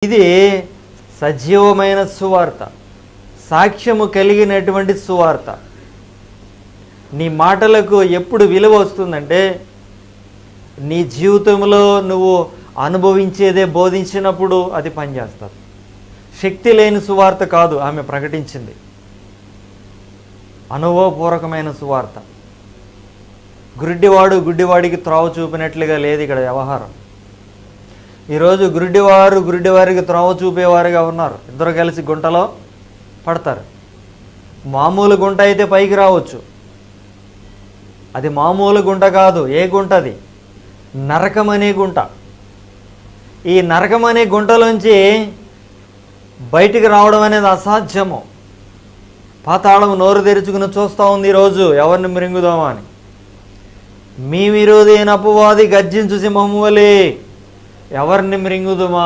ఇది సజీవమైన సువార్త, సాక్ష్యము కలిగినటువంటి సువార్త. నీ మాటలకు ఎప్పుడు విలువ వస్తుందంటే నీ జీవితంలో నువ్వు అనుభవించేదే బోధించినప్పుడు అది పనిచేస్తుంది. శక్తి లేని సువార్త కాదు ఆమె ప్రకటించింది, అనుభవపూర్వకమైన సువార్త. గుడ్డివాడు గుడ్డివాడికి త్రోవ చూపినట్లుగా లేదు ఇక్కడ వ్యవహారం. ఈరోజు గుడ్డివారికి త్రోవ చూపేవారుగా ఉన్నారు. ఇద్దరు కలిసి గుంటలో పడతారు. మామూలు గుంట అయితే పైకి రావచ్చు, అది మామూలు గుంట కాదు. ఏ గుంట అది? నరకం అనే గుంట. ఈ నరకం అనే గుంటలోంచి బయటికి రావడం అనేది అసాధ్యము. పాతాళం నోరు తెరుచుకుని చూస్తూ ఉంది ఈరోజు ఎవరిని మృంగుదామా అని. మీ విరోధి అయిన అపవాది గర్జించు సింహము వలె ఎవరిని మృంగుదుమా?